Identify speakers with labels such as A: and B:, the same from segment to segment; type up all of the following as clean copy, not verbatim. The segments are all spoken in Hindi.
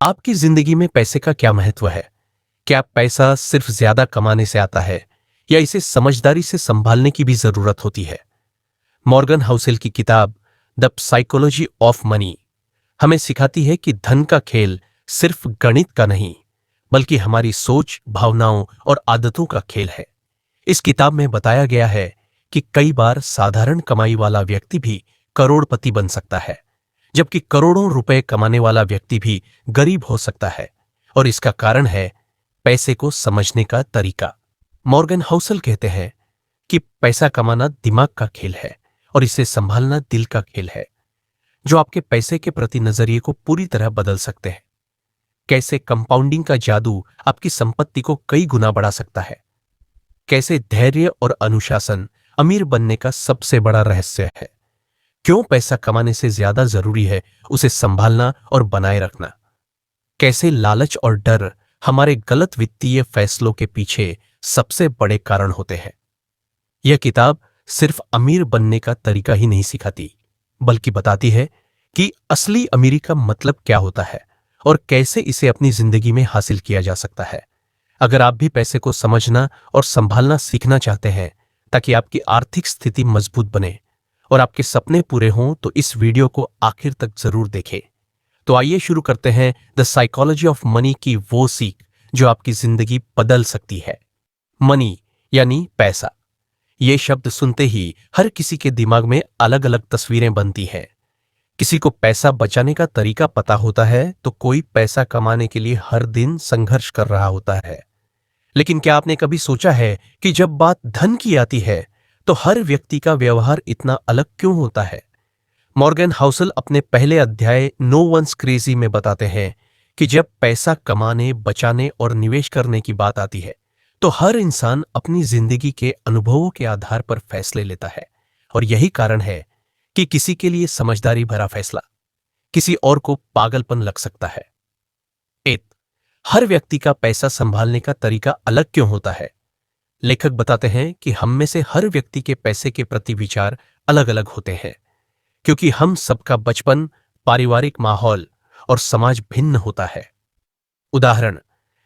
A: आपकी जिंदगी में पैसे का क्या महत्व है? क्या पैसा सिर्फ ज्यादा कमाने से आता है या इसे समझदारी से संभालने की भी जरूरत होती है? मॉर्गन हाउसेल की किताब द साइकोलॉजी ऑफ मनी हमें सिखाती है कि धन का खेल सिर्फ गणित का नहीं, बल्कि हमारी सोच, भावनाओं और आदतों का खेल है। इस किताब में बताया गया है कि कई बार साधारण कमाई वाला व्यक्ति भी करोड़पति बन सकता है, जबकि करोड़ों रुपए कमाने वाला व्यक्ति भी गरीब हो सकता है। और इसका कारण है पैसे को समझने का तरीका। मॉर्गन हाउसेल कहते हैं कि पैसा कमाना दिमाग का खेल है और इसे संभालना दिल का खेल है, जो आपके पैसे के प्रति नजरिए को पूरी तरह बदल सकते हैं। कैसे कंपाउंडिंग का जादू आपकी संपत्ति को कई गुना बढ़ा सकता है। कैसे धैर्य और अनुशासन अमीर बनने का सबसे बड़ा रहस्य है। क्यों पैसा कमाने से ज्यादा जरूरी है उसे संभालना और बनाए रखना। कैसे लालच और डर हमारे गलत वित्तीय फैसलों के पीछे सबसे बड़े कारण होते हैं। यह किताब सिर्फ अमीर बनने का तरीका ही नहीं सिखाती, बल्कि बताती है कि असली अमीरी का मतलब क्या होता है और कैसे इसे अपनी जिंदगी में हासिल किया जा सकता है। अगर आप भी पैसे को समझना और संभालना सीखना चाहते हैं ताकि आपकी आर्थिक स्थिति मजबूत बने और आपके सपने पूरे हों, तो इस वीडियो को आखिर तक जरूर देखें। तो आइए शुरू करते हैं द साइकोलॉजी ऑफ मनी की वो सीख जो आपकी जिंदगी बदल सकती है। मनी यानी पैसा। ये शब्द सुनते ही हर किसी के दिमाग में अलग अलग तस्वीरें बनती हैं। किसी को पैसा बचाने का तरीका पता होता है, तो कोई पैसा कमाने के लिए हर दिन संघर्ष कर रहा होता है। लेकिन क्या आपने कभी सोचा है कि जब बात धन की आती है तो हर व्यक्ति का व्यवहार इतना अलग क्यों होता है? मॉर्गन हाउसेल अपने पहले अध्याय नो वंस क्रेजी में बताते हैं कि जब पैसा कमाने, बचाने और निवेश करने की बात आती है तो हर इंसान अपनी जिंदगी के अनुभवों के आधार पर फैसले लेता है। और यही कारण है कि किसी के लिए समझदारी भरा फैसला किसी और को पागलपन लग सकता है। हर व्यक्ति का पैसा संभालने का तरीका अलग क्यों होता है? लेखक बताते हैं कि हम में से हर व्यक्ति के पैसे के प्रति विचार अलग अलग होते हैं, क्योंकि हम सबका बचपन, पारिवारिक माहौल और समाज भिन्न होता है। उदाहरण,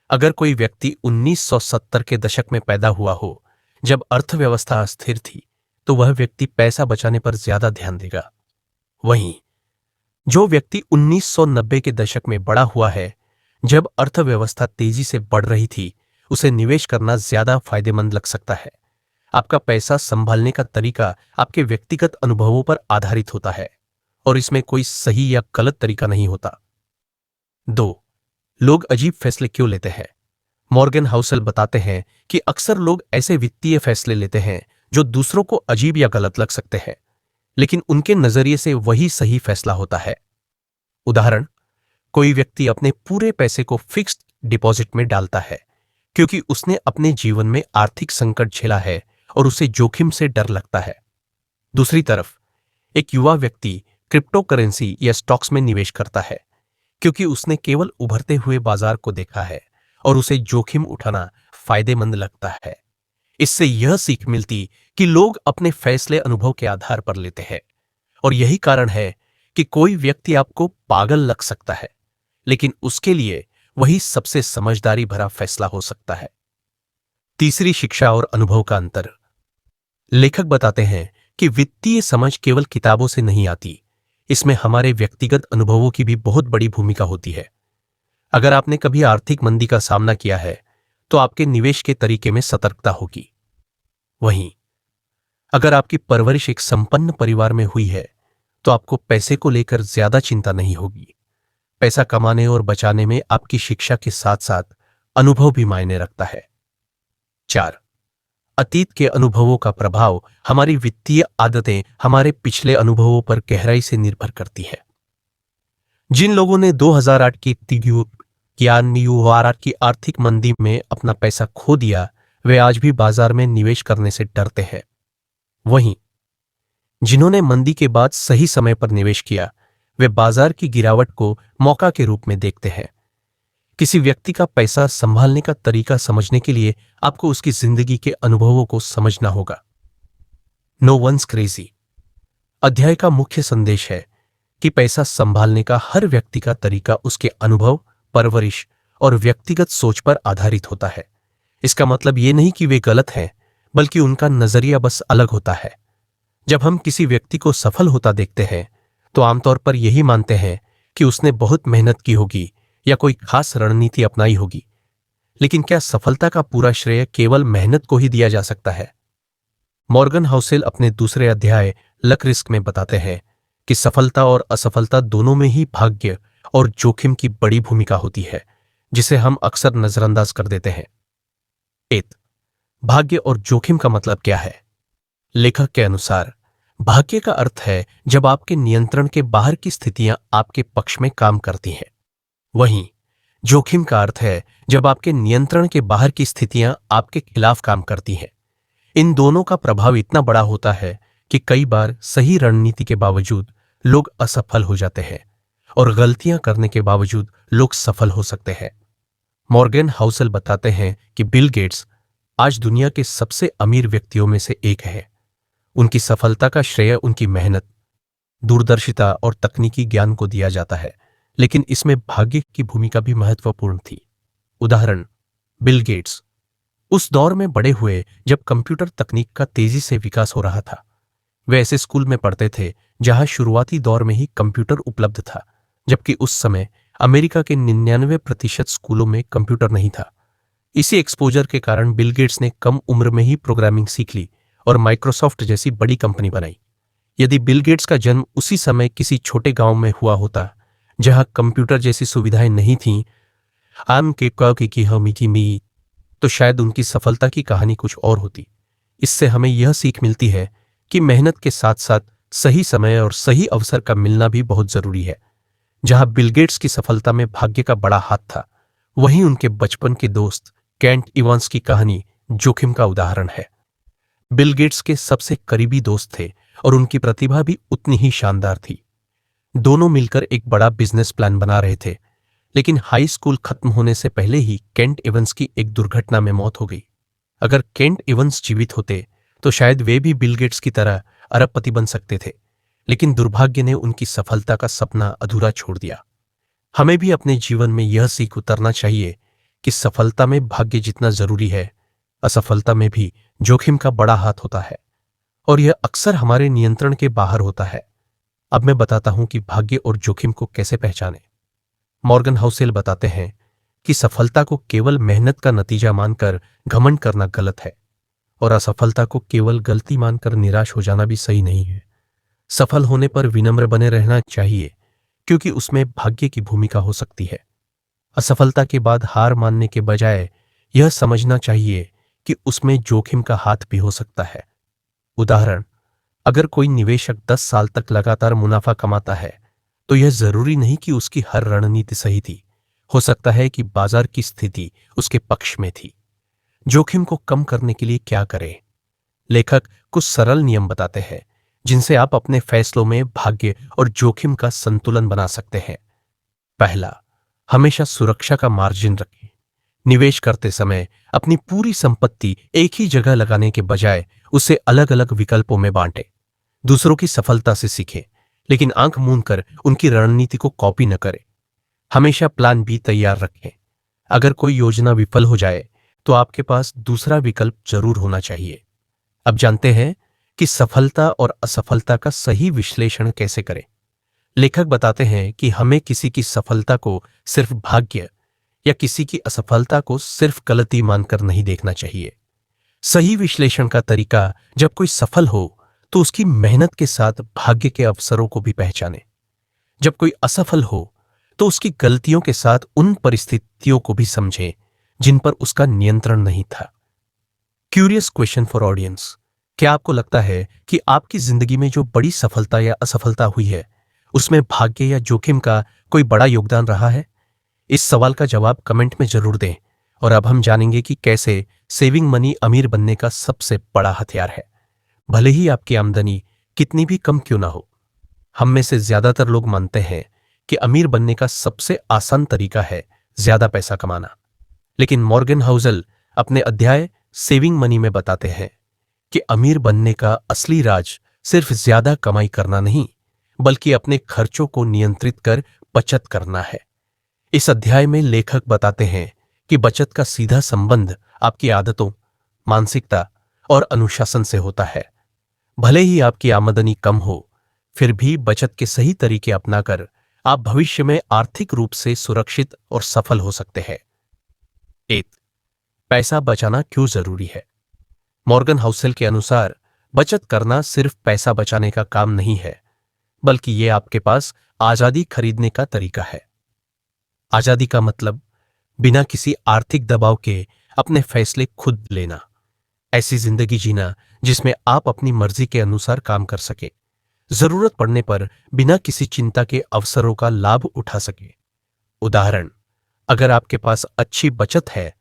A: अगर कोई व्यक्ति 1970 के दशक में पैदा हुआ हो, जब अर्थव्यवस्था अस्थिर थी, तो वह व्यक्ति पैसा बचाने पर ज्यादा ध्यान देगा। वहीं जो व्यक्ति 1990 के दशक में बड़ा हुआ है, जब अर्थव्यवस्था तेजी से बढ़ रही थी, उसे निवेश करना ज्यादा फायदेमंद लग सकता है। आपका पैसा संभालने का तरीका आपके व्यक्तिगत अनुभवों पर आधारित होता है और इसमें कोई सही या गलत तरीका नहीं होता। 2. लोग अजीब फैसले क्यों लेते हैं? मॉर्गन हाउसेल बताते हैं कि अक्सर लोग ऐसे वित्तीय फैसले लेते हैं जो दूसरों को अजीब या गलत लग सकते हैं, लेकिन उनके नजरिए से वही सही फैसला होता है। उदाहरण, कोई व्यक्ति अपने पूरे पैसे को फिक्स्ड डिपॉजिट में डालता है क्योंकि उसने अपने जीवन में आर्थिक संकट झेला है और उसे जोखिम से डर लगता है। दूसरी तरफ एक युवा व्यक्ति क्रिप्टो करेंसी या स्टॉक्स में निवेश करता है क्योंकि उसने केवल उभरते हुए बाजार को देखा है और उसे जोखिम उठाना फायदेमंद लगता है। इससे यह सीख मिलती कि लोग अपने फैसले अनुभव के आधार पर लेते हैं और यही कारण है कि कोई व्यक्ति आपको पागल लग सकता है, लेकिन उसके लिए वही सबसे समझदारी भरा फैसला हो सकता है। तीसरी, शिक्षा और अनुभव का अंतर। लेखक बताते हैं कि वित्तीय समझ केवल किताबों से नहीं आती, इसमें हमारे व्यक्तिगत अनुभवों की भी बहुत बड़ी भूमिका होती है। अगर आपने कभी आर्थिक मंदी का सामना किया है, तो आपके निवेश के तरीके में सतर्कता होगी। वहीं अगर आपकी परवरिश एक संपन्न परिवार में हुई है, तो आपको पैसे को लेकर ज्यादा चिंता नहीं होगी। पैसा कमाने और बचाने में आपकी शिक्षा के साथ साथ अनुभव भी मायने रखता है। 4. अतीत के अनुभवों का प्रभाव। हमारी वित्तीय आदतें हमारे पिछले अनुभवों पर गहराई से निर्भर करती है। जिन लोगों ने 2008 की आर्थिक मंदी में अपना पैसा खो दिया, वे आज भी बाजार में निवेश करने से डरते हैं। वहीं जिन्होंने मंदी के बाद सही समय पर निवेश किया, वे बाजार की गिरावट को मौका के रूप में देखते हैं। किसी व्यक्ति का पैसा संभालने का तरीका समझने के लिए आपको उसकी जिंदगी के अनुभवों को समझना होगा। नो वंस क्रेजी अध्याय का मुख्य संदेश है कि पैसा संभालने का हर व्यक्ति का तरीका उसके अनुभव, परवरिश और व्यक्तिगत सोच पर आधारित होता है। इसका मतलब ये नहीं कि वे गलत हैं, बल्कि उनका नजरिया बस अलग होता है। जब हम किसी व्यक्ति को सफल होता देखते हैं तो आमतौर पर यही मानते हैं कि उसने बहुत मेहनत की होगी या कोई खास रणनीति अपनाई होगी। लेकिन क्या सफलता का पूरा श्रेय केवल मेहनत को ही दिया जा सकता है? मॉर्गन हाउसेल अपने दूसरे अध्याय लक रिस्क में बताते हैं कि सफलता और असफलता दोनों में ही भाग्य और जोखिम की बड़ी भूमिका होती है, जिसे हम अक्सर नजरअंदाज कर देते हैं। भाग्य और जोखिम का मतलब क्या है? लेखक के अनुसार भाग्य का अर्थ है जब आपके नियंत्रण के बाहर की स्थितियां आपके पक्ष में काम करती हैं। वहीं जोखिम का अर्थ है जब आपके नियंत्रण के बाहर की स्थितियां आपके खिलाफ काम करती हैं। इन दोनों का प्रभाव इतना बड़ा होता है कि कई बार सही रणनीति के बावजूद लोग असफल हो जाते हैं और गलतियां करने के बावजूद लोग सफल हो सकते हैं। मॉर्गन हाउसेल बताते हैं कि बिल गेट्स आज दुनिया के सबसे अमीर व्यक्तियों में से एक है। उनकी सफलता का श्रेय उनकी मेहनत, दूरदर्शिता और तकनीकी ज्ञान को दिया जाता है, लेकिन इसमें भाग्य की भूमिका भी महत्वपूर्ण थी। उदाहरण, बिल गेट्स उस दौर में बड़े हुए जब कंप्यूटर तकनीक का तेजी से विकास हो रहा था। वे ऐसे स्कूल में पढ़ते थे जहां शुरुआती दौर में ही कंप्यूटर उपलब्ध था, जबकि उस समय अमेरिका के 99% स्कूलों में कंप्यूटर नहीं था। इसी एक्सपोजर के कारण बिल गेट्स ने कम उम्र में ही प्रोग्रामिंग सीख ली और माइक्रोसॉफ्ट जैसी बड़ी कंपनी बनाई। यदि बिल गेट्स का जन्म उसी समय किसी छोटे गांव में हुआ होता जहां कंप्यूटर जैसी सुविधाएं नहीं थीं, आम के की मीठी मी, तो शायद उनकी सफलता की कहानी कुछ और होती। इससे हमें यह सीख मिलती है कि मेहनत के साथ साथ सही समय और सही अवसर का मिलना भी बहुत जरूरी है। जहां बिल गेट्स की सफलता में भाग्य का बड़ा हाथ था, वहीं उनके बचपन के दोस्त केंट इवांस की कहानी जोखिम का उदाहरण है। बिल गेट्स के सबसे करीबी दोस्त थे और उनकी प्रतिभा भी उतनी ही शानदार थी। दोनों मिलकर एक बड़ा बिजनेस प्लान बना रहे थे, लेकिन हाई स्कूल खत्म होने से पहले ही केंट इवंस की एक दुर्घटना में मौत हो गई। अगर केंट इवंस जीवित होते तो शायद वे भी बिल गेट्स की तरह अरबपति बन सकते थे, लेकिन दुर्भाग्य ने उनकी सफलता का सपना अधूरा छोड़ दिया। हमें भी अपने जीवन में यह सीख उतरना चाहिए कि सफलता में भाग्य जितना जरूरी है, असफलता में भी जोखिम का बड़ा हाथ होता है और यह अक्सर हमारे नियंत्रण के बाहर होता है। अब मैं बताता हूं कि भाग्य और जोखिम को कैसे पहचानें। मॉर्गन हाउसेल बताते हैं कि सफलता को केवल मेहनत का नतीजा मानकर घमंड करना गलत है और असफलता को केवल गलती मानकर निराश हो जाना भी सही नहीं है। सफल होने पर विनम्र बने रहना चाहिए, क्योंकि उसमें भाग्य की भूमिका हो सकती है। असफलता के बाद हार मानने के बजाय यह समझना चाहिए कि उसमें जोखिम का हाथ भी हो सकता है। उदाहरण, अगर कोई निवेशक 10 साल तक लगातार मुनाफा कमाता है तो यह जरूरी नहीं कि उसकी हर रणनीति सही थी। हो सकता है कि बाजार की स्थिति उसके पक्ष में थी। जोखिम को कम करने के लिए क्या करें? लेखक कुछ सरल नियम बताते हैं जिनसे आप अपने फैसलों में भाग्य और जोखिम का संतुलन बना सकते हैं। पहला, हमेशा सुरक्षा का मार्जिन रखें। निवेश करते समय अपनी पूरी संपत्ति एक ही जगह लगाने के बजाय उसे अलग अलग विकल्पों में बांटें। दूसरों की सफलता से सीखें, लेकिन आंख मूंद कर उनकी रणनीति को कॉपी न करें। हमेशा प्लान बी तैयार रखें। अगर कोई योजना विफल हो जाए तो आपके पास दूसरा विकल्प जरूर होना चाहिए। अब जानते हैं कि सफलता और असफलता का सही विश्लेषण कैसे करें। लेखक बताते हैं कि हमें किसी की सफलता को सिर्फ भाग्य या किसी की असफलता को सिर्फ गलती मानकर नहीं देखना चाहिए। सही विश्लेषण का तरीका, जब कोई सफल हो तो उसकी मेहनत के साथ भाग्य के अवसरों को भी पहचाने। जब कोई असफल हो तो उसकी गलतियों के साथ उन परिस्थितियों को भी समझें जिन पर उसका नियंत्रण नहीं था। क्यूरियस क्वेश्चन फॉर ऑडियंस, क्या आपको लगता है कि आपकी जिंदगी में जो बड़ी सफलता या असफलता हुई है, उसमें भाग्य या जोखिम का कोई बड़ा योगदान रहा है? इस सवाल का जवाब कमेंट में जरूर दें और अब हम जानेंगे कि कैसे सेविंग मनी अमीर बनने का सबसे बड़ा हथियार है, भले ही आपकी आमदनी कितनी भी कम क्यों ना हो। हम में से ज्यादातर लोग मानते हैं कि अमीर बनने का सबसे आसान तरीका है ज्यादा पैसा कमाना, लेकिन मॉर्गन हाउसेल अपने अध्याय सेविंग मनी में बताते हैं कि अमीर बनने का असली राज सिर्फ ज्यादा कमाई करना नहीं, बल्कि अपने खर्चों को नियंत्रित कर बचत करना है। इस अध्याय में लेखक बताते हैं कि बचत का सीधा संबंध आपकी आदतों, मानसिकता और अनुशासन से होता है। भले ही आपकी आमदनी कम हो, फिर भी बचत के सही तरीके अपनाकर आप भविष्य में आर्थिक रूप से सुरक्षित और सफल हो सकते हैं। 1. पैसा बचाना क्यों जरूरी है? मॉर्गन हाउसेल के अनुसार बचत करना सिर्फ पैसा बचाने का काम नहीं है, बल्कि यह आपके पास आजादी खरीदने का तरीका है। आजादी का मतलब बिना किसी आर्थिक दबाव के अपने फैसले खुद लेना, ऐसी जिंदगी जीना जिसमें आप अपनी मर्जी के अनुसार काम कर सके, जरूरत पड़ने पर बिना किसी चिंता के अवसरों का लाभ उठा सके। उदाहरण, अगर आपके पास अच्छी बचत है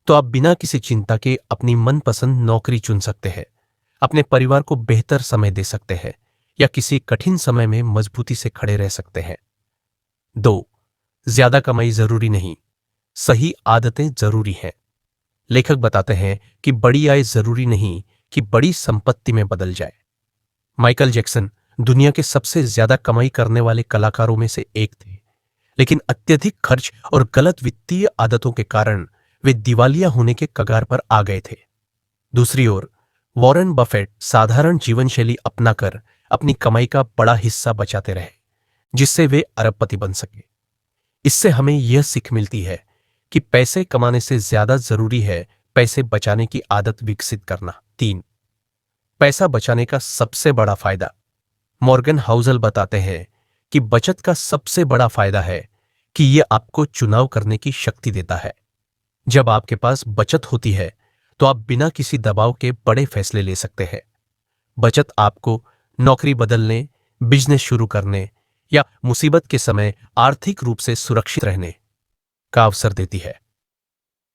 A: तो आप बिना किसी चिंता के अपनी मनपसंद नौकरी चुन सकते हैं, अपने परिवार को बेहतर समय दे सकते हैं या किसी कठिन समय में मजबूती से खड़े रह सकते हैं। 2. ज्यादा कमाई जरूरी नहीं, सही आदतें जरूरी हैं। लेखक बताते हैं कि बड़ी आय जरूरी नहीं कि बड़ी संपत्ति में बदल जाए। माइकल जैक्सन दुनिया के सबसे ज्यादा कमाई करने वाले कलाकारों में से एक थे, लेकिन अत्यधिक खर्च और गलत वित्तीय आदतों के कारण वे दिवालिया होने के कगार पर आ गए थे। दूसरी ओर वॉरेन बफेट साधारण जीवन शैली अपनाकर अपनी कमाई का बड़ा हिस्सा बचाते रहे, जिससे वे अरबपति बन सके। इससे हमें यह सीख मिलती है कि पैसे कमाने से ज्यादा जरूरी है पैसे बचाने की आदत विकसित करना। 3. पैसा बचाने का सबसे बड़ा फायदा। मॉर्गन हाउसेल बताते हैं कि बचत का सबसे बड़ा फायदा है कि यह आपको चुनाव करने की शक्ति देता है। जब आपके पास बचत होती है तो आप बिना किसी दबाव के बड़े फैसले ले सकते हैं। बचत आपको नौकरी बदलने, बिजनेस शुरू करने या मुसीबत के समय आर्थिक रूप से सुरक्षित रहने का अवसर देती है।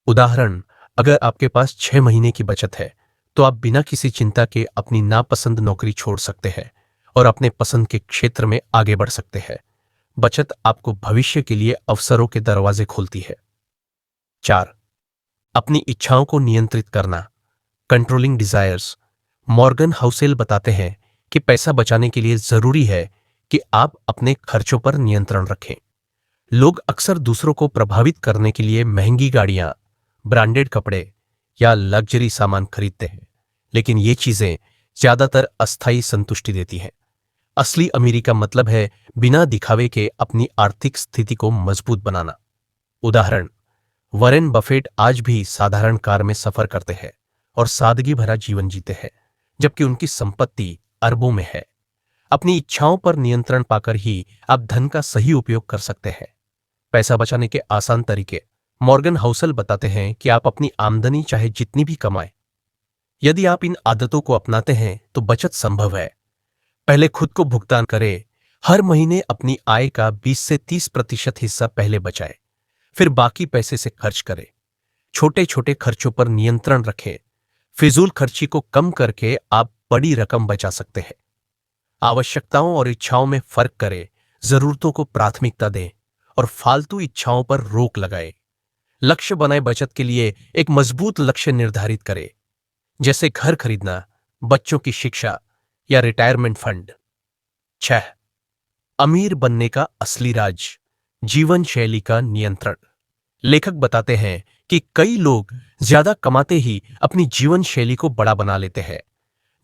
A: उदाहरण, अगर आपके पास 6 महीने की बचत है तो आप बिना किसी चिंता के अपनी नापसंद नौकरी छोड़ सकते हैं और अपने पसंद के क्षेत्र में आगे बढ़ सकते हैं। बचत आपको भविष्य के लिए अवसरों के दरवाजे खोलती है। 4. अपनी इच्छाओं को नियंत्रित करना, कंट्रोलिंग डिजायर्स। मॉर्गन हाउसेल बताते हैं कि पैसा बचाने के लिए जरूरी है कि आप अपने खर्चों पर नियंत्रण रखें। लोग अक्सर दूसरों को प्रभावित करने के लिए महंगी गाड़ियां, ब्रांडेड कपड़े या लग्जरी सामान खरीदते हैं, लेकिन ये चीजें ज्यादातर अस्थायी संतुष्टि देती हैं। असली अमीरी का मतलब है बिना दिखावे के अपनी आर्थिक स्थिति को मजबूत बनाना। उदाहरण, वॉरेन बफेट आज भी साधारण कार में सफर करते हैं और सादगी भरा जीवन जीते हैं, जबकि उनकी संपत्ति अरबों में है। अपनी इच्छाओं पर नियंत्रण पाकर ही आप धन का सही उपयोग कर सकते हैं। पैसा बचाने के आसान तरीके। मॉर्गन हाउसेल बताते हैं कि आप अपनी आमदनी चाहे जितनी भी कमाएं, यदि आप इन आदतों को अपनाते हैं तो बचत संभव है। पहले खुद को भुगतान करें। हर महीने अपनी आय का 20 से 30% हिस्सा पहले बचाएं, फिर बाकी पैसे से खर्च करें। छोटे छोटे खर्चों पर नियंत्रण रखें। फिजूल खर्ची को कम करके आप बड़ी रकम बचा सकते हैं। आवश्यकताओं और इच्छाओं में फर्क करें। जरूरतों को प्राथमिकता दें और फालतू इच्छाओं पर रोक लगाएं। लक्ष्य बनाए। बचत के लिए एक मजबूत लक्ष्य निर्धारित करें, जैसे घर खरीदना, बच्चों की शिक्षा या रिटायरमेंट फंड। 6. अमीर बनने का असली राज, जीवन शैली का नियंत्रण। लेखक बताते हैं कि कई लोग ज्यादा कमाते ही अपनी जीवन शैली को बड़ा बना लेते हैं,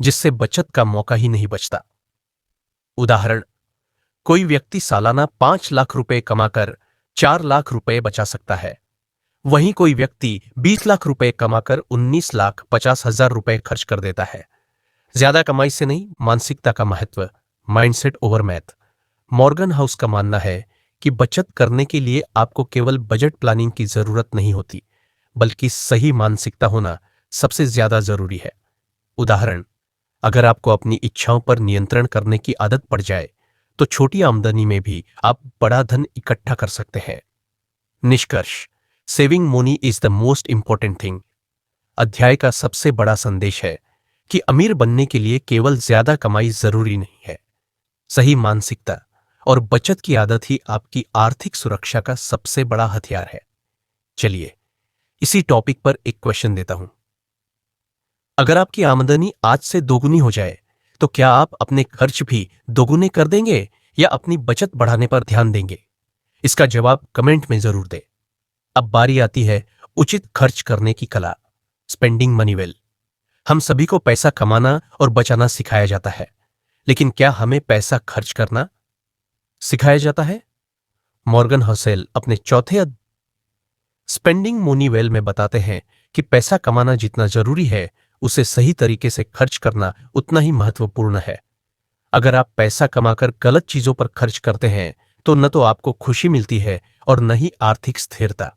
A: जिससे बचत का मौका ही नहीं बचता। उदाहरण, कोई व्यक्ति सालाना 5 लाख रुपए कमाकर 4 लाख रुपए बचा सकता है, वहीं कोई व्यक्ति 20 लाख रुपए कमाकर 19,50,000 रुपए खर्च कर देता है। ज्यादा कमाई से नहीं, मानसिकता का महत्व, mindset over math. Morgan house का मानना है कि बचत करने के लिए आपको केवल बजट प्लानिंग की जरूरत नहीं होती, बल्कि सही मानसिकता होना सबसे ज्यादा जरूरी है। उदाहरण, अगर आपको अपनी इच्छाओं पर नियंत्रण करने की आदत पड़ जाए तो छोटी आमदनी में भी आप बड़ा धन इकट्ठा कर सकते हैं। निष्कर्ष, saving money is the most important thing. अध्याय का सबसे बड़ा संदेश है कि अमीर बनने के लिए केवल ज्यादा कमाई जरूरी नहीं है। सही मानसिकता और बचत की आदत ही आपकी आर्थिक सुरक्षा का सबसे बड़ा हथियार है। चलिए इसी टॉपिक पर एक क्वेश्चन देता हूं। अगर आपकी आमदनी आज से दोगुनी हो जाए तो क्या आप अपने खर्च भी दोगुने कर देंगे या अपनी बचत बढ़ाने पर ध्यान देंगे? इसका जवाब कमेंट में जरूर दें। अब बारी आती है उचित खर्च करने की कला, स्पेंडिंग मनी वेल। हम सभी को पैसा कमाना और बचाना सिखाया जाता है, लेकिन क्या हमें पैसा खर्च करना सिखाया जाता है? मॉर्गन हसेल अपने चौथे स्पेंडिंग मनी वेल में बताते हैं कि पैसा कमाना जितना जरूरी है, उसे सही तरीके से खर्च करना उतना ही महत्वपूर्ण है। अगर आप पैसा कमाकर गलत चीजों पर खर्च करते हैं, तो न तो आपको खुशी मिलती है और न ही आर्थिक स्थिरता।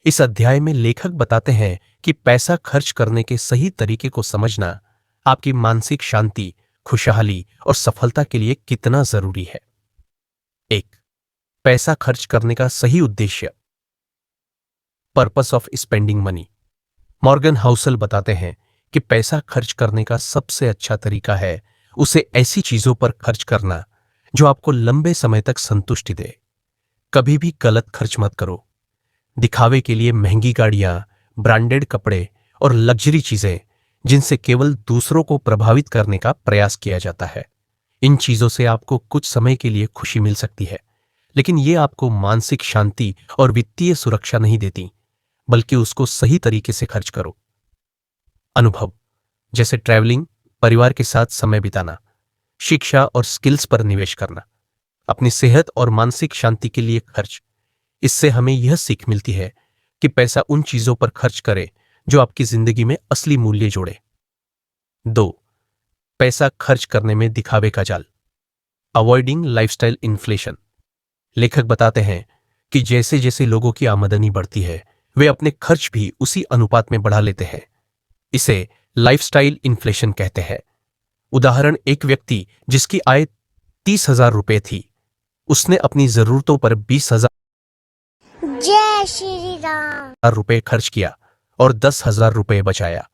A: इस अध्याय में लेखक बताते हैं कि पैसा खर्च करने के सही तरीके को समझना आपकी मानसिक शांति, खुशहाली और सफलता के लिए कितना जरूरी है। 1. पैसा खर्च करने का सही उद्देश्य, purpose of spending money. Morgan Housel बताते हैं कि पैसा खर्च करने का सबसे अच्छा तरीका है उसे ऐसी चीजों पर खर्च करना जो आपको लंबे समय तक संतुष्टि दे। कभी भी गलत खर्च मत करो। दिखावे के लिए महंगी गाड़ियां, ब्रांडेड कपड़े और लग्जरी चीजें जिनसे केवल दूसरों को प्रभावित करने का प्रयास किया जाता है। इन चीजों से आपको कुछ समय के लिए खुशी मिल सकती है, लेकिन ये आपको मानसिक शांति और वित्तीय सुरक्षा नहीं देती, बल्कि उसको सही तरीके से खर्च करो। अनुभव जैसे ट्रैवलिंग, परिवार के साथ समय बिताना, शिक्षा और स्किल्स पर निवेश करना, अपनी सेहत और मानसिक शांति के लिए खर्च। इससे हमें यह सीख मिलती है कि पैसा उन चीजों पर खर्च करें जो आपकी जिंदगी में असली मूल्य जोड़े। 2. पैसा खर्च करने में दिखावे का जाल, अवॉइडिंग लाइफस्टाइल इन्फ्लेशन। लेखक बताते हैं कि जैसे जैसे लोगों की आमदनी बढ़ती है, वे अपने खर्च भी उसी अनुपात में बढ़ा लेते हैं। इसे लाइफस्टाइल इन्फ्लेशन कहते हैं। उदाहरण, एक व्यक्ति जिसकी आय 30,000 रुपए थी, उसने अपनी जरूरतों पर 20,000
B: जय श्री राम
A: रुपए खर्च किया और 10,000 रुपए बचाया।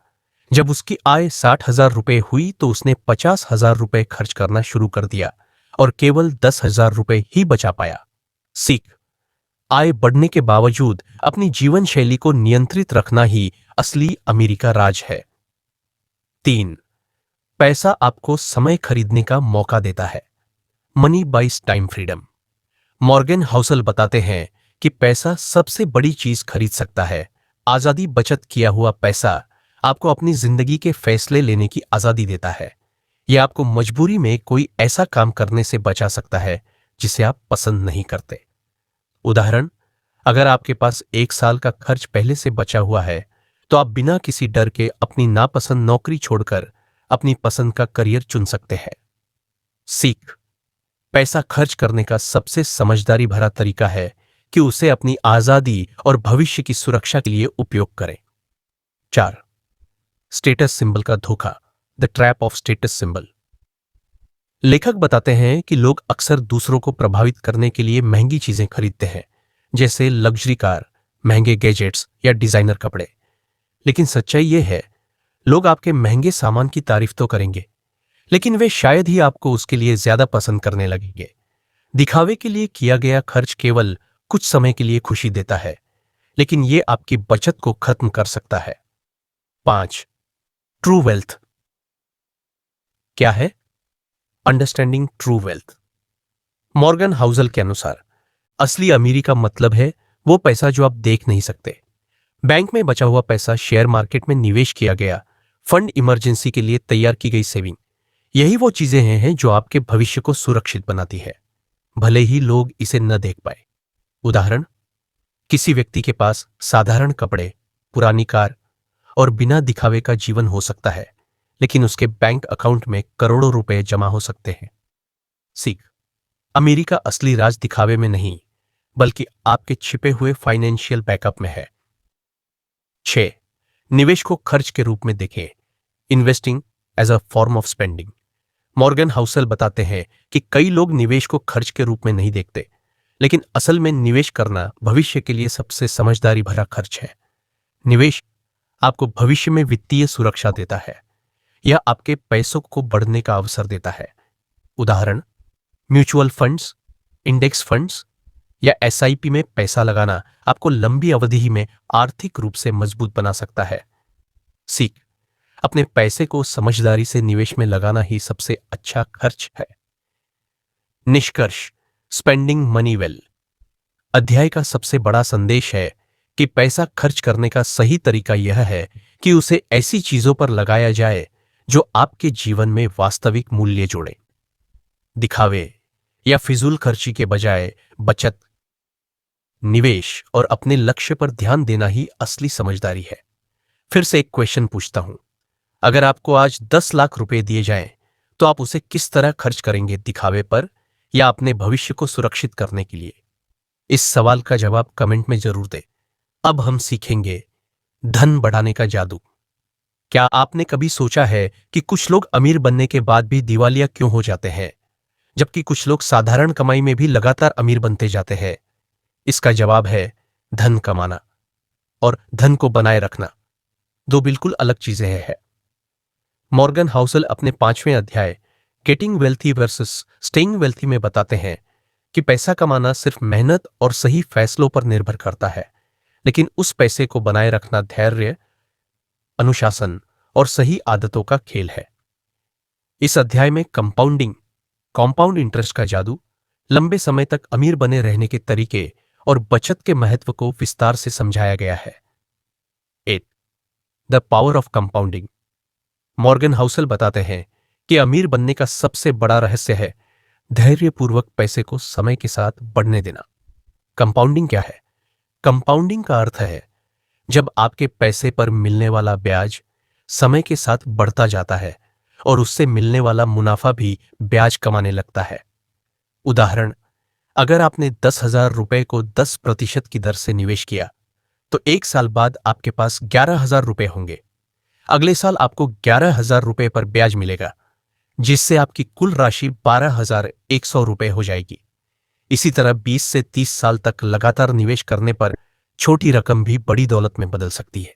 A: जब उसकी आय 60,000 रुपए हुई तो उसने 50,000 रुपए खर्च करना शुरू कर दिया और केवल 10,000 रुपए ही बचा पाया। सीख, आय बढ़ने के बावजूद अपनी जीवन शैली को नियंत्रित रखना ही असली अमीरी का राज है। 3. पैसा आपको समय खरीदने का मौका देता है, money buys time freedom. Morgan Housel बताते हैं कि पैसा सबसे बड़ी चीज खरीद सकता है, आजादी। बचत किया हुआ पैसा आपको अपनी जिंदगी के फैसले लेने की आजादी देता है। यह आपको मजबूरी में कोई ऐसा काम करने से बचा सकता है जिसे आप पसंद नहीं करते। उदाहरण, अगर आपके पास 1 साल का खर्च पहले से बचा हुआ है, तो आप बिना किसी डर के अपनी नापसंद नौकरी छोड़कर अपनी पसंद का करियर चुन सकते हैं। सीख, पैसा खर्च करने का सबसे समझदारी भरा तरीका है कि उसे अपनी आजादी और भविष्य की सुरक्षा के लिए उपयोग करें। 4. स्टेटस सिंबल का धोखा, the trap of status symbol. लेखक बताते हैं कि लोग अक्सर दूसरों को प्रभावित करने के लिए महंगी चीजें खरीदते हैं, जैसे लग्जरी कार, महंगे गैजेट्स या डिजाइनर कपड़े। लेकिन सच्चाई यह है, लोग आपके महंगे सामान की तारीफ तो करेंगे, लेकिन वे शायद ही आपको उसके लिए ज्यादा पसंद करने लगेंगे। दिखावे के लिए किया गया खर्च केवल कुछ समय के लिए खुशी देता है, लेकिन यह आपकी बचत को खत्म कर सकता है। 5. ट्रू वेल्थ क्या है? Understanding true wealth. Morgan Housel के अनुसार असली अमीरी का मतलब है वो पैसा जो आप देख नहीं सकते। बैंक में बचा हुआ पैसा, शेयर मार्केट में निवेश किया गया फंड, इमरजेंसी के लिए तैयार की गई सेविंग, यही वो चीजें हैं जो आपके भविष्य को सुरक्षित बनाती है, भले ही लोग इसे न देख पाए। उदाहरण, किसी व्यक्ति के पास साधारण कपड़े, पुरानी कार और बिना दिखावे का जीवन हो सकता है, लेकिन उसके बैंक अकाउंट में करोड़ों रुपए जमा हो सकते हैं। सीख, अमीरी का असली राज दिखावे में नहीं, बल्कि आपके छिपे हुए फाइनेंशियल बैकअप में है। 6. निवेश को खर्च के रूप में देखें, investing as a form of spending. Morgan Housel बताते हैं कि कई लोग निवेश को खर्च के रूप में नहीं देखते, लेकिन असल में निवेश करना भविष्य के लिए सबसे समझदारी भरा खर्च है। निवेश आपको भविष्य में वित्तीय सुरक्षा देता है, यह आपके पैसों को बढ़ने का अवसर देता है। उदाहरण, म्यूचुअल फंड्स, इंडेक्स फंड्स या एसआईपी में पैसा लगाना आपको लंबी अवधि में आर्थिक रूप से मजबूत बना सकता है। सीख, अपने पैसे को समझदारी से निवेश में लगाना ही सबसे अच्छा खर्च है। निष्कर्ष, स्पेंडिंग मनी वेल अध्याय का सबसे बड़ा संदेश है कि पैसा खर्च करने का सही तरीका यह है कि उसे ऐसी चीजों पर लगाया जाए जो आपके जीवन में वास्तविक मूल्य जोड़े। दिखावे या फिजूल खर्ची के बजाय बचत, निवेश और अपने लक्ष्य पर ध्यान देना ही असली समझदारी है। फिर से एक क्वेश्चन पूछता हूं, अगर आपको आज 10 लाख रुपए दिए जाएं, तो आप उसे किस तरह खर्च करेंगे, दिखावे पर या अपने भविष्य को सुरक्षित करने के लिए? इस सवाल का जवाब कमेंट में जरूर दें। अब हम सीखेंगे धन बढ़ाने का जादू। क्या आपने कभी सोचा है कि कुछ लोग अमीर बनने के बाद भी दिवालिया क्यों हो जाते हैं, जबकि कुछ लोग साधारण कमाई में भी लगातार अमीर बनते जाते हैं? इसका जवाब है धन कमाना और धन को बनाए रखना दो बिल्कुल अलग चीजें हैं। मॉर्गन हाउसल अपने 5वें अध्याय getting wealthy versus staying wealthy में बताते हैं कि पैसा कमाना सिर्फ मेहनत और सही फैसलों पर निर्भर करता है, लेकिन उस पैसे को बनाए रखना धैर्य, अनुशासन और सही आदतों का खेल है। इस अध्याय में कंपाउंड इंटरेस्ट का जादू, लंबे समय तक अमीर बने रहने के तरीके और बचत के महत्व को विस्तार से समझाया गया है। 8. The power of compounding. Morgan Housel बताते हैं कि अमीर बनने का सबसे बड़ा रहस्य है धैर्यपूर्वक पैसे को समय के साथ बढ़ने देना। कंपाउंडिंग क्या है? कंपाउंडिंग का अर्थ है जब आपके पैसे पर मिलने वाला ब्याज समय के साथ बढ़ता जाता है और उससे मिलने वाला मुनाफा भी ब्याज कमाने लगता है। उदाहरण, अगर आपने 10,000 रुपए को 10% की दर से निवेश किया, तो 1 साल बाद आपके पास 11,000 रुपए होंगे। अगले साल आपको 11,000 रुपए पर ब्याज मिलेगा, जिससे आपकी कुल राशि 12,100 रुपए हो जाएगी। इसी तरह 20 से 30 साल तक लगातार निवेश करने पर छोटी रकम भी बड़ी दौलत में बदल सकती है।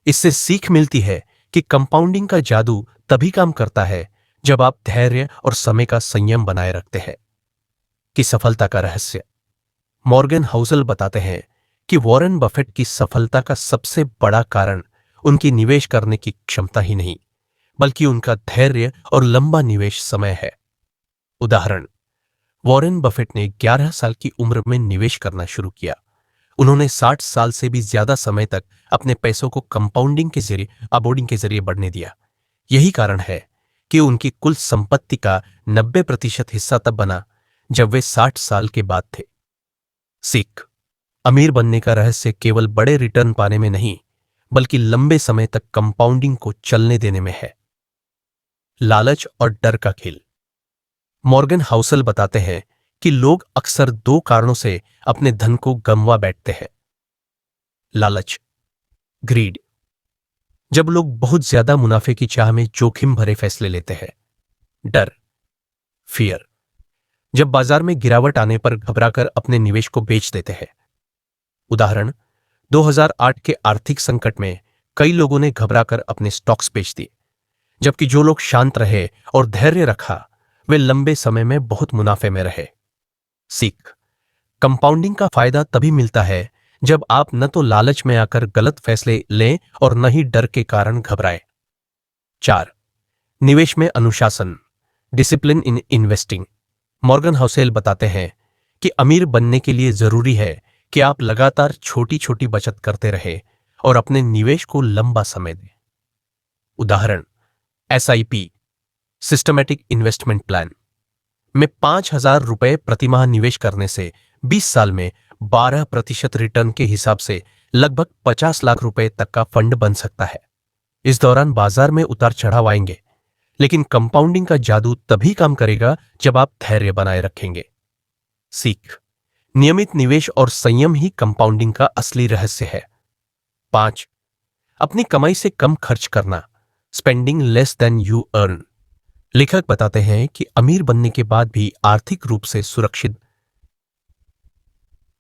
A: इससे सीख मिलती है कि कंपाउंडिंग का जादू तभी काम करता है जब आप धैर्य और समय का संयम बनाए रखते हैं। कि सफलता का रहस्य। मॉर्गन हाउसल बताते हैं कि वॉरेन बफेट की सफलता का सबसे बड़ा कारण उनकी निवेश करने की क्षमता ही नहीं, बल्कि उनका धैर्य और लंबा निवेश समय है। उदाहरण, वॉरेन बफेट ने 11 साल की उम्र में निवेश करना शुरू किया। उन्होंने 60 साल से भी ज्यादा समय तक अपने पैसों को कंपाउंडिंग के जरिए बढ़ने दिया। यही कारण है कि उनकी कुल संपत्ति का 90% हिस्सा तब बना जब वे 60 साल के बाद थे। सीख, अमीर बनने का रहस्य केवल बड़े रिटर्न पाने में नहीं, बल्कि लंबे समय तक कंपाउंडिंग को चलने देने में है। लालच और डर का खेल। मॉर्गन हाउसल बताते हैं कि लोग अक्सर 2 कारणों से अपने धन को गंवा बैठते हैं। लालच, ग्रीड, जब लोग बहुत ज्यादा मुनाफे की चाह में जोखिम भरे फैसले लेते हैं। डर, फियर, जब बाजार में गिरावट आने पर घबराकर अपने निवेश को बेच देते हैं। उदाहरण, 2008 के आर्थिक संकट में कई लोगों ने घबराकर अपने स्टॉक्स बेच दिए, जबकि जो लोग शांत रहे और धैर्य रखा वे लंबे समय में बहुत मुनाफे में रहे। सीख, कंपाउंडिंग का फायदा तभी मिलता है जब आप न तो लालच में आकर गलत फैसले लें और न ही डर के कारण घबराएं। 4. निवेश में अनुशासन, discipline in investing. Morgan Housel बताते हैं कि अमीर बनने के लिए जरूरी है कि आप लगातार छोटी छोटी बचत करते रहें और अपने निवेश को लंबा समय दें। उदाहरण, SIP, सिस्टमैटिक इन्वेस्टमेंट प्लान में 5,000 रुपए प्रतिमाह निवेश करने से 20 साल में 12% रिटर्न के हिसाब से लगभग 50 लाख रुपए तक का फंड बन सकता है। इस दौरान बाजार में उतार चढ़ाव आएंगे, लेकिन कंपाउंडिंग का जादू तभी काम करेगा जब आप धैर्य बनाए रखेंगे। सीख, नियमित निवेश और संयम ही कंपाउंडिंग का असली रहस्य है। 5. अपनी कमाई से कम खर्च करना, spending less than you earn. लेखक बताते हैं कि अमीर बनने के बाद भी आर्थिक रूप से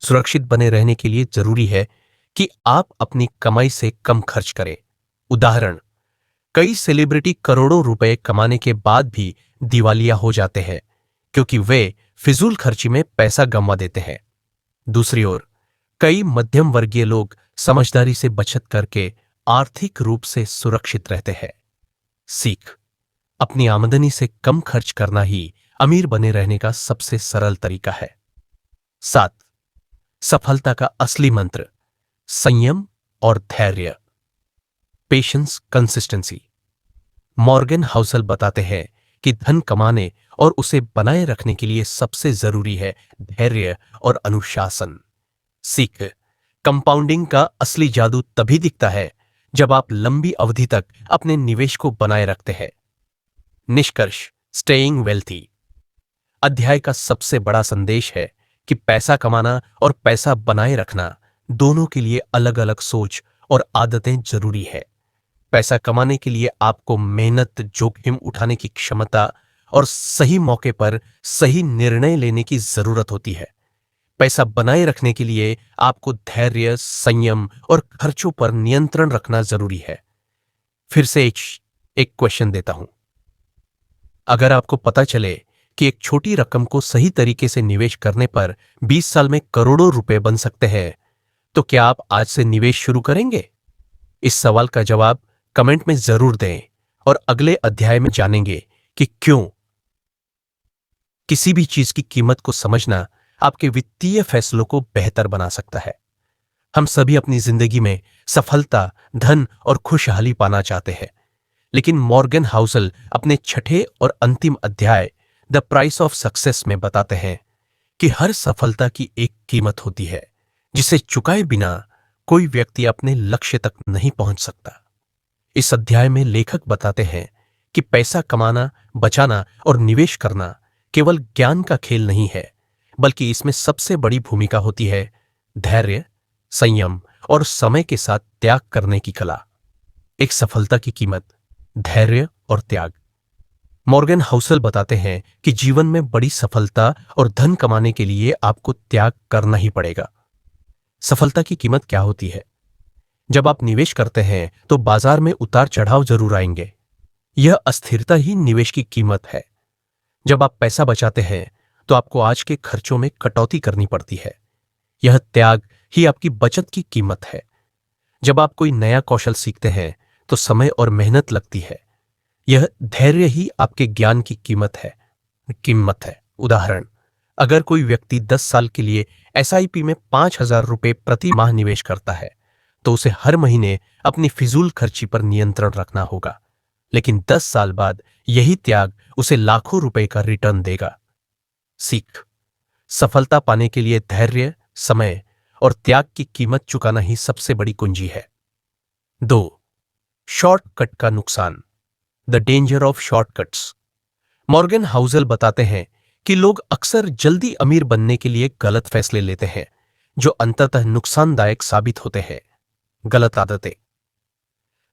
A: सुरक्षित बने रहने के लिए जरूरी है कि आप अपनी कमाई से कम खर्च करें। उदाहरण, कई सेलिब्रिटी करोड़ों रुपए कमाने के बाद भी दिवालिया हो जाते हैं क्योंकि वे फिजूल खर्ची में पैसा गंवा देते हैं। दूसरी ओर, कई मध्यम वर्गीय लोग समझदारी से बचत करके आर्थिक रूप से सुरक्षित रहते हैं। सीख, अपनी आमदनी से कम खर्च करना ही अमीर बने रहने का सबसे सरल तरीका है। 7. सफलता का असली मंत्र संयम और धैर्य, पेशेंस, कंसिस्टेंसी। मॉर्गन हाउसल बताते हैं कि धन कमाने और उसे बनाए रखने के लिए सबसे जरूरी है धैर्य और अनुशासन। सीख, कंपाउंडिंग का असली जादू तभी दिखता है जब आप लंबी अवधि तक अपने निवेश को बनाए रखते हैं। निष्कर्ष, स्टेइंग वेल्थी अध्याय का सबसे बड़ा संदेश है कि पैसा कमाना और पैसा बनाए रखना दोनों के लिए अलग अलग सोच और आदतें जरूरी है। पैसा कमाने के लिए आपको मेहनत, जोखिम उठाने की क्षमता और सही मौके पर सही निर्णय लेने की जरूरत होती है। पैसा बनाए रखने के लिए आपको धैर्य, संयम और खर्चों पर नियंत्रण रखना जरूरी है। फिर से एक क्वेश्चन देता हूं। अगर आपको पता चले कि एक छोटी रकम को सही तरीके से निवेश करने पर 20 साल में करोड़ों रुपए बन सकते हैं, तो क्या आप आज से निवेश शुरू करेंगे? इस सवाल का जवाब कमेंट में जरूर दें और अगले अध्याय में जानेंगे कि क्यों किसी भी चीज की कीमत को समझना आपके वित्तीय फैसलों को बेहतर बना सकता है। हम सभी अपनी जिंदगी में सफलता, धन और खुशहाली पाना चाहते हैं, लेकिन मॉर्गन हाउसल अपने छठे और अंतिम अध्याय द प्राइस ऑफ सक्सेस में बताते हैं कि हर सफलता की एक कीमत होती है जिसे चुकाए बिना कोई व्यक्ति अपने लक्ष्य तक नहीं पहुंच सकता। इस अध्याय में लेखक बताते हैं कि पैसा कमाना, बचाना और निवेश करना केवल ज्ञान का खेल नहीं है, बल्कि इसमें सबसे बड़ी भूमिका होती है धैर्य, संयम और समय के साथ त्याग करने की कला। एक सफलता की कीमत, धैर्य और त्याग। मॉर्गन हाउसल बताते हैं कि जीवन में बड़ी सफलता और धन कमाने के लिए आपको त्याग करना ही पड़ेगा। सफलता की कीमत क्या होती है? जब आप निवेश करते हैं तो बाजार में उतार चढ़ाव जरूर आएंगे। यह अस्थिरता ही निवेश की कीमत है। जब आप पैसा बचाते हैं तो आपको आज के खर्चों में कटौती करनी पड़ती है। यह त्याग ही आपकी बचत की कीमत है। जब आप कोई नया कौशल सीखते हैं तो समय और मेहनत लगती है। यह धैर्य ही आपके ज्ञान की कीमत है। उदाहरण, अगर कोई व्यक्ति 10 साल के लिए SIP में 5,000 रुपये प्रति माह निवेश करता है तो उसे हर महीने अपनी फिजूल खर्ची पर नियंत्रण रखना होगा, लेकिन 10 साल बाद यही त्याग उसे लाखों रुपए का रिटर्न देगा। सीख, सफलता पाने के लिए धैर्य, समय और त्याग की कीमत चुकाना ही सबसे बड़ी कुंजी है। 2. शॉर्टकट का नुकसान, the danger of shortcuts. Morgan Housel बताते हैं कि लोग अक्सर जल्दी अमीर बनने के लिए गलत फैसले लेते हैं जो अंततः नुकसानदायक साबित होते हैं। गलत आदतें,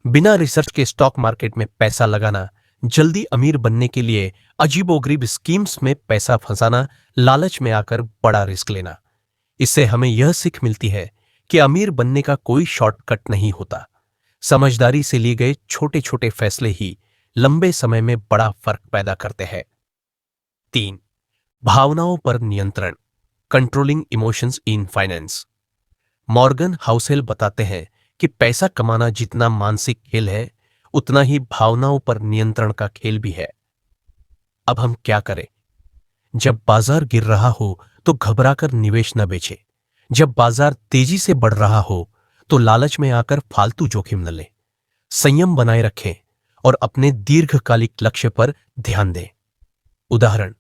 A: बिना रिसर्च के स्टॉक मार्केट में पैसा लगाना, जल्दी अमीर बनने के लिए अजीबोगरीब स्कीम्स में पैसा फंसाना, लालच में आकर बड़ा रिस्क लेना। इससे हमें यह सीख मिलती है कि अमीर बनने का कोई शॉर्टकट नहीं होता। समझदारी से लिए गए छोटे छोटे फैसले ही लंबे समय में बड़ा फर्क पैदा करते हैं। 3. भावनाओं पर नियंत्रण, controlling emotions in finance. Morgan Housel बताते हैं कि पैसा कमाना जितना मानसिक खेल है, उतना ही भावनाओं पर नियंत्रण का खेल भी है। अब हम क्या करें? जब बाजार गिर रहा हो तो घबराकर निवेश न बेचें। जब बाजार तेजी से बढ़ रहा हो तो लालच में आकर फालतू जोखिम न लें। संयम बनाए रखें और अपने दीर्घकालिक लक्ष्य पर ध्यान दें। उदाहरण,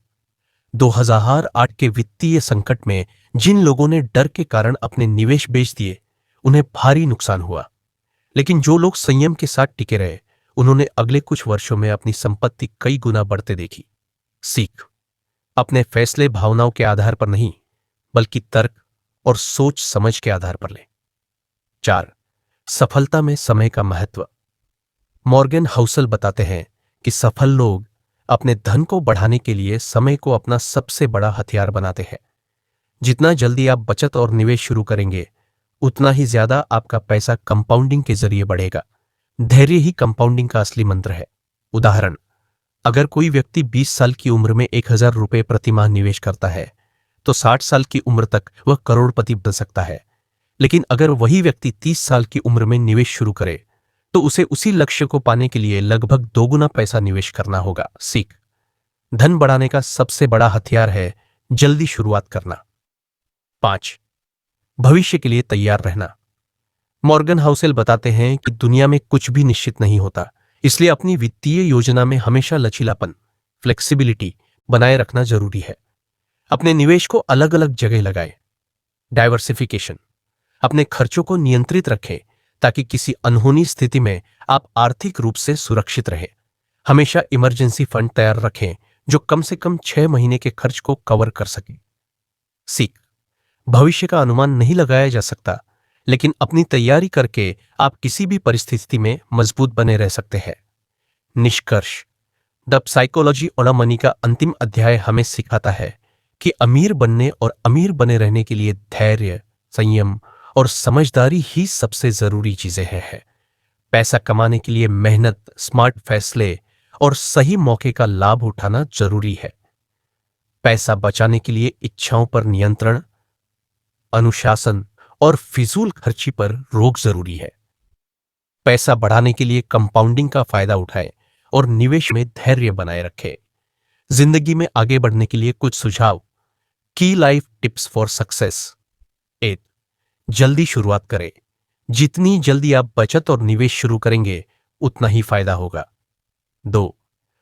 A: 2008 के वित्तीय संकट में जिन लोगों ने डर के कारण अपने निवेश बेच दिए, उन्हें भारी नुकसान हुआ, लेकिन जो लोग संयम के साथ टिके रहे, उन्होंने अगले कुछ वर्षों में अपनी संपत्ति कई गुना बढ़ते देखी। सीख, अपने फैसले भावनाओं के आधार पर नहीं, बल्कि तर्क और सोच समझ के आधार पर लें। 4. सफलता में समय का महत्व। मॉर्गन हाउसल बताते हैं कि सफल लोग अपने धन को बढ़ाने के लिए समय को अपना सबसे बड़ा हथियार बनाते हैं। जितना जल्दी आप बचत और निवेश शुरू करेंगे, उतना ही ज्यादा आपका पैसा कंपाउंडिंग के जरिए बढ़ेगा। धैर्य ही कंपाउंडिंग का असली मंत्र है। उदाहरण, अगर कोई व्यक्ति 20 साल की उम्र में 1,000 रुपये प्रति माह निवेश करता है तो 60 साल की उम्र तक वह करोड़पति बन सकता है। लेकिन अगर वही व्यक्ति 30 साल की उम्र में निवेश शुरू करे तो उसे उसी लक्ष्य को पाने के लिए लगभग 2 गुना पैसा निवेश करना होगा। सीख, धन बढ़ाने का सबसे बड़ा हथियार है जल्दी शुरुआत करना। 5. भविष्य के लिए तैयार रहना। मॉर्गन हाउसेल बताते हैं कि दुनिया में कुछ भी निश्चित नहीं होता, इसलिए अपनी वित्तीय योजना में हमेशा लचीलापन, फ्लेक्सिबिलिटी बनाए रखना जरूरी है। अपने निवेश को अलग अलग जगह लगाएं। डाइवर्सिफिकेशन, अपने खर्चों को नियंत्रित रखें ताकि किसी अनहोनी स्थिति में आप आर्थिक रूप से सुरक्षित रहें। हमेशा इमरजेंसी फंड तैयार रखें जो कम से कम 6 महीने के खर्च को कवर कर सके। सीख, भविष्य का अनुमान नहीं लगाया जा सकता, लेकिन अपनी तैयारी करके आप किसी भी परिस्थिति में मजबूत बने रह सकते हैं। निष्कर्ष, द साइकोलॉजी ऑफ मनी का अंतिम अध्याय हमें सिखाता है कि अमीर बनने और अमीर बने रहने के लिए धैर्य, संयम और समझदारी ही सबसे जरूरी चीजें हैं। पैसा कमाने के लिए मेहनत, स्मार्ट फैसले और सही मौके का लाभ उठाना जरूरी है। पैसा बचाने के लिए इच्छाओं पर नियंत्रण, अनुशासन और फिजूल खर्ची पर रोक जरूरी है। पैसा बढ़ाने के लिए कंपाउंडिंग का फायदा उठाएं और निवेश में धैर्य बनाए रखें। जिंदगी में आगे बढ़ने के लिए कुछ सुझाव। की लाइफ टिप्स फॉर सक्सेस। 1. जल्दी शुरुआत करें। जितनी जल्दी आप बचत और निवेश शुरू करेंगे उतना ही फायदा होगा। 2.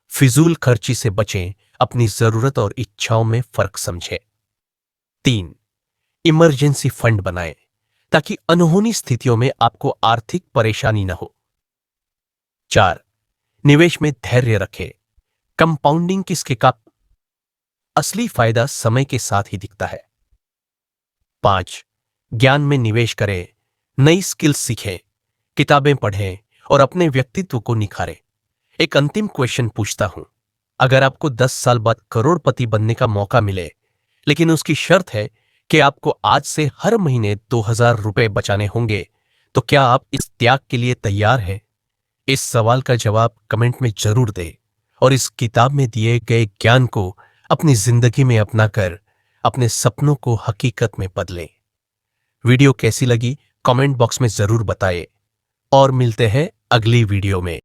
A: फिजूल खर्ची से बचें, अपनी जरूरत और इच्छाओं में फर्क समझें। 3. इमरजेंसी फंड बनाएं ताकि अनहोनी स्थितियों में आपको आर्थिक परेशानी न हो। 4. निवेश में धैर्य रखें। कंपाउंडिंग किसके का असली फायदा समय के साथ ही दिखता है। 5. ज्ञान में निवेश करें, नई स्किल्स सीखें, किताबें पढ़ें और अपने व्यक्तित्व को निखारें। एक अंतिम क्वेश्चन पूछता हूं, अगर आपको 10 साल बाद करोड़पति बनने का मौका मिले, लेकिन उसकी शर्त है कि आपको आज से हर महीने 2000 रुपए बचाने होंगे, तो क्या आप इस त्याग के लिए तैयार हैं? इस सवाल का जवाब कमेंट में जरूर दें और इस किताब में दिए गए ज्ञान को अपनी जिंदगी में अपनाकर अपने सपनों को हकीकत में बदलें। वीडियो कैसी लगी कमेंट बॉक्स में जरूर बताएं और मिलते हैं अगली वीडियो में।